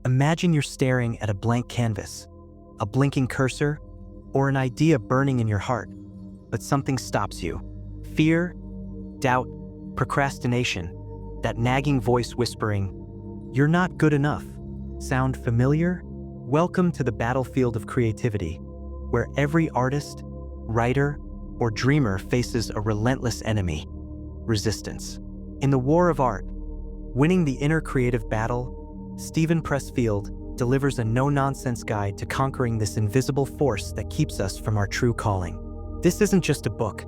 Imagine you're staring at a blank canvas, a blinking cursor, or an idea burning in your heart, but something stops you. Fear, doubt, procrastination, that nagging voice whispering, "You're not good enough." Sound familiar? Welcome to the battlefield of creativity, where every artist, writer, or dreamer faces a relentless enemy: resistance. In the war of art, winning the inner creative battle, Steven Pressfield delivers a no-nonsense guide to conquering this invisible force that keeps us from our true calling. This isn't just a book.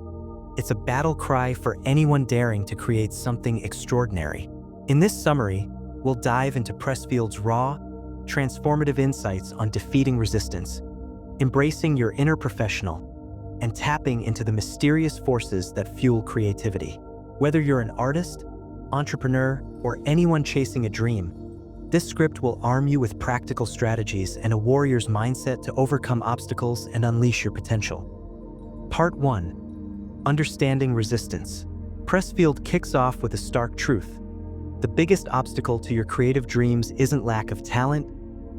It's a battle cry for anyone daring to create something extraordinary. In this summary, we'll dive into Pressfield's raw, transformative insights on defeating resistance, embracing your inner professional, and tapping into the mysterious forces that fuel creativity. Whether you're an artist, entrepreneur, or anyone chasing a dream, this script will arm you with practical strategies and a warrior's mindset to overcome obstacles and unleash your potential. Part 1. Understanding resistance. Pressfield kicks off with a stark truth. The biggest obstacle to your creative dreams isn't lack of talent,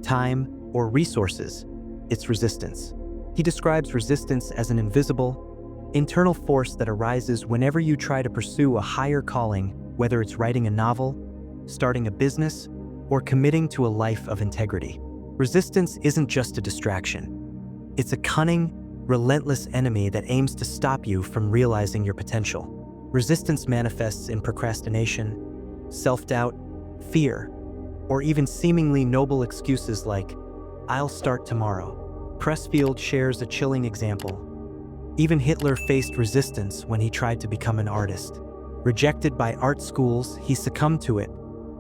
time, or resources. It's resistance. He describes resistance as an invisible, internal force that arises whenever you try to pursue a higher calling, whether it's writing a novel, starting a business, or committing to a life of integrity. Resistance isn't just a distraction. It's a cunning, relentless enemy that aims to stop you from realizing your potential. Resistance manifests in procrastination, self-doubt, fear, or even seemingly noble excuses like, "I'll start tomorrow." Pressfield shares a chilling example. Even Hitler faced resistance when he tried to become an artist. Rejected by art schools, he succumbed to it,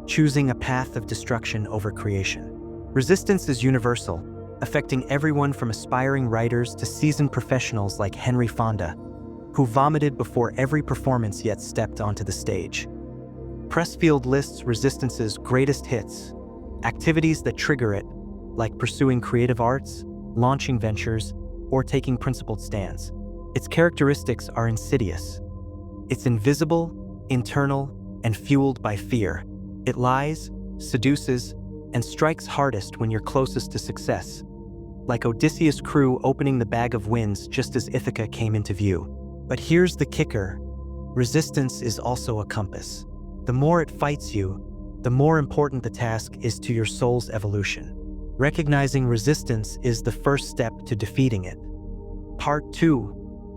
choosing a path of destruction over creation. Resistance is universal, affecting everyone from aspiring writers to seasoned professionals like Henry Fonda, who vomited before every performance yet stepped onto the stage. Pressfield lists resistance's greatest hits, activities that trigger it, like pursuing creative arts, launching ventures, or taking principled stands. Its characteristics are insidious. It's invisible, internal, and fueled by fear. It lies, seduces, and strikes hardest when you're closest to success, like Odysseus' crew opening the bag of winds just as Ithaca came into view. But here's the kicker: resistance is also a compass. The more it fights you, the more important the task is to your soul's evolution. Recognizing resistance is the first step to defeating it. Part 2.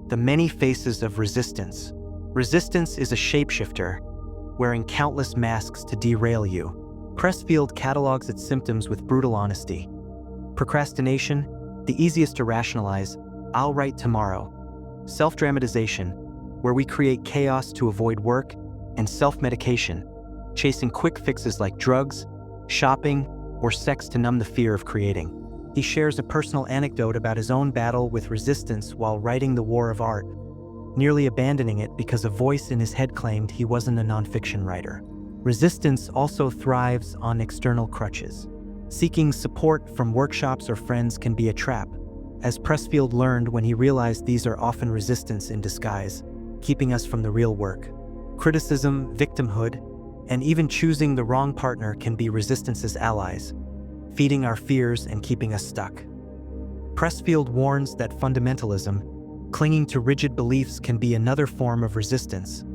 The many faces of resistance. Resistance is a shapeshifter, wearing countless masks to derail you. Pressfield catalogs its symptoms with brutal honesty. Procrastination, the easiest to rationalize, "I'll write tomorrow." Self-dramatization, where we create chaos to avoid work, and self-medication, chasing quick fixes like drugs, shopping, or sex to numb the fear of creating. He shares a personal anecdote about his own battle with resistance while writing The War of Art, nearly abandoning it because a voice in his head claimed he wasn't a nonfiction writer. Resistance also thrives on external crutches. Seeking support from workshops or friends can be a trap, as Pressfield learned when he realized these are often resistance in disguise, keeping us from the real work. Criticism, victimhood, and even choosing the wrong partner can be resistance's allies, feeding our fears and keeping us stuck. Pressfield warns that fundamentalism, clinging to rigid beliefs, can be another form of resistance,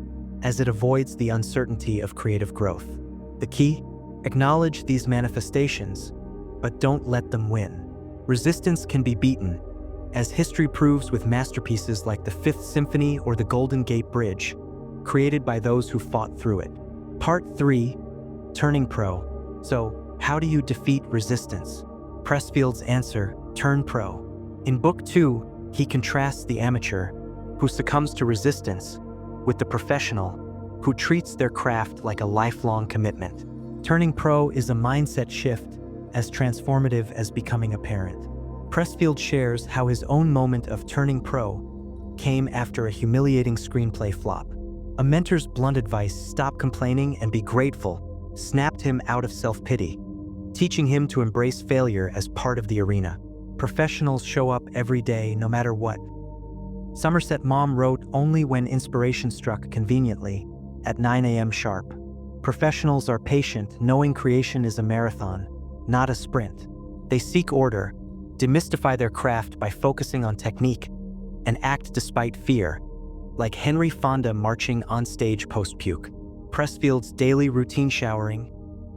as it avoids the uncertainty of creative growth. The key? Acknowledge these manifestations, but don't let them win. Resistance can be beaten, as history proves with masterpieces like the Fifth Symphony or the Golden Gate Bridge, created by those who fought through it. Part 3. Turning pro. So, how do you defeat resistance? Pressfield's answer: turn pro. In Book 2, he contrasts the amateur, who succumbs to resistance, with the professional, who treats their craft like a lifelong commitment. Turning pro is a mindset shift as transformative as becoming a parent. Pressfield shares how his own moment of turning pro came after a humiliating screenplay flop. A mentor's blunt advice, "Stop complaining and be grateful," snapped him out of self-pity, teaching him to embrace failure as part of the arena. Professionals show up every day, no matter what. Somerset Maugham wrote only when inspiration struck conveniently, at 9 a.m. sharp. Professionals are patient, knowing creation is a marathon, not a sprint. They seek order, demystify their craft by focusing on technique, and act despite fear, like Henry Fonda marching on stage post-puke. Pressfield's daily routine showering,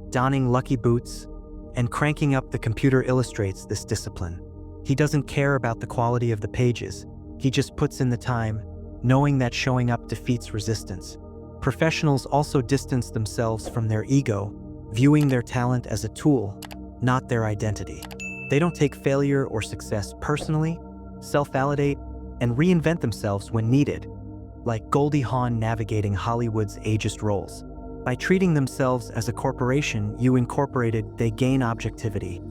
donning lucky boots, and cranking up the computer illustrates this discipline. He doesn't care about the quality of the pages. He just puts in the time, knowing that showing up defeats resistance. Professionals also distance themselves from their ego, viewing their talent as a tool, not their identity. They don't take failure or success personally, self-validate, and reinvent themselves when needed, like Goldie Hawn navigating Hollywood's ageist roles. By treating themselves as a corporation you incorporated, they gain objectivity,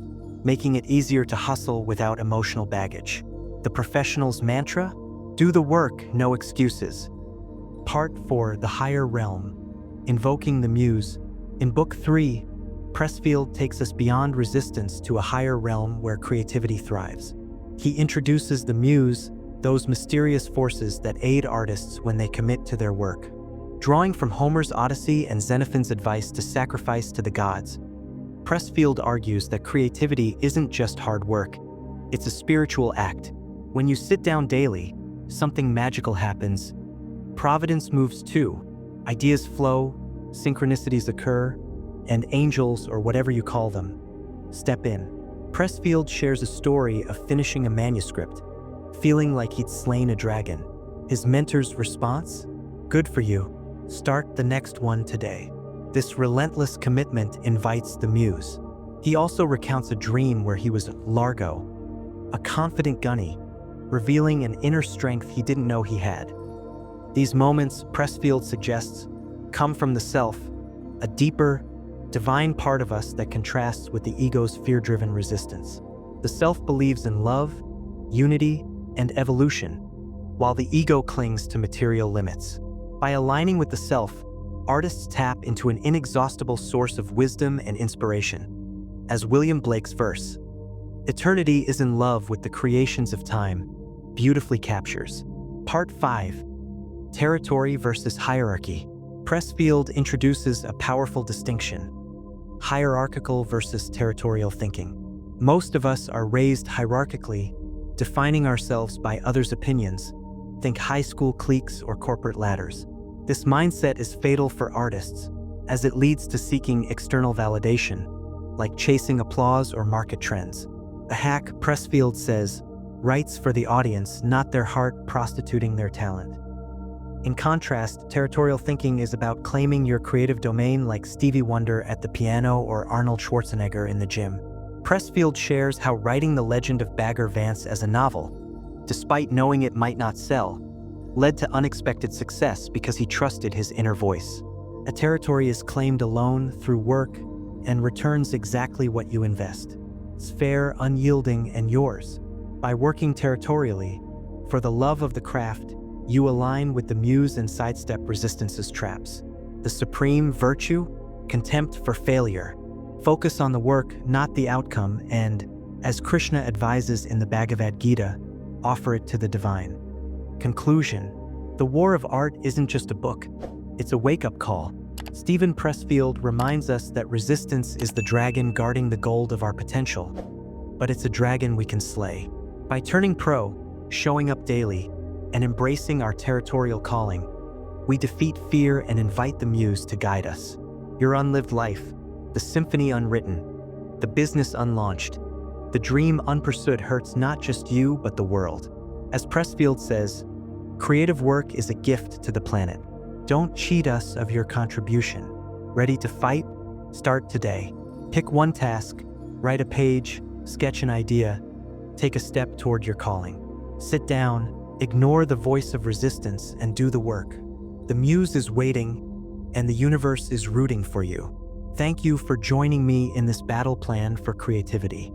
making it easier to hustle without emotional baggage. The professional's mantra? Do the work, no excuses. Part 4, The Higher Realm, Invoking the Muse. In Book 3, Pressfield takes us beyond resistance to a higher realm where creativity thrives. He introduces the muse, those mysterious forces that aid artists when they commit to their work. Drawing from Homer's Odyssey and Xenophon's advice to sacrifice to the gods, Pressfield argues that creativity isn't just hard work, it's a spiritual act. When you sit down daily, something magical happens. Providence moves too. Ideas flow, synchronicities occur, and angels, or whatever you call them, step in. Pressfield shares a story of finishing a manuscript, feeling like he'd slain a dragon. His mentor's response? Good for you. Start the next one today. This relentless commitment invites the muse. He also recounts a dream where he was Largo, a confident gunny, revealing an inner strength he didn't know he had. These moments, Pressfield suggests, come from the self, a deeper, divine part of us that contrasts with the ego's fear-driven resistance. The self believes in love, unity, and evolution, while the ego clings to material limits. By aligning with the self, artists tap into an inexhaustible source of wisdom and inspiration. As William Blake's verse, "Eternity is in love with the creations of time," beautifully captures. Part 5, Territory versus Hierarchy. Pressfield introduces a powerful distinction: hierarchical versus territorial thinking. Most of us are raised hierarchically, defining ourselves by others' opinions. Think high school cliques or corporate ladders. This mindset is fatal for artists, as it leads to seeking external validation, like chasing applause or market trends. A hack, Pressfield says, writes for the audience, not their heart, prostituting their talent. In contrast, territorial thinking is about claiming your creative domain, like Stevie Wonder at the piano or Arnold Schwarzenegger in the gym. Pressfield shares how writing The Legend of Bagger Vance as a novel, despite knowing it might not sell, led to unexpected success because he trusted his inner voice. A territory is claimed alone through work and returns exactly what you invest. It's fair, unyielding, and yours. By working territorially, for the love of the craft, you align with the muse and sidestep resistance's traps. The supreme virtue? Contempt for failure. Focus on the work, not the outcome, and, as Krishna advises in the Bhagavad Gita, offer it to the divine. Conclusion: The War of Art isn't just a book, it's a wake-up call. Steven Pressfield reminds us that resistance is the dragon guarding the gold of our potential, but it's a dragon we can slay. By turning pro, showing up daily, and embracing our territorial calling, we defeat fear and invite the muse to guide us. Your unlived life, the symphony unwritten, the business unlaunched, the dream unpursued hurts not just you but the world. As Pressfield says, creative work is a gift to the planet. Don't cheat us of your contribution. Ready to fight? Start today. Pick one task, write a page, sketch an idea, take a step toward your calling. Sit down, ignore the voice of resistance, and do the work. The muse is waiting, and the universe is rooting for you. Thank you for joining me in this battle plan for creativity.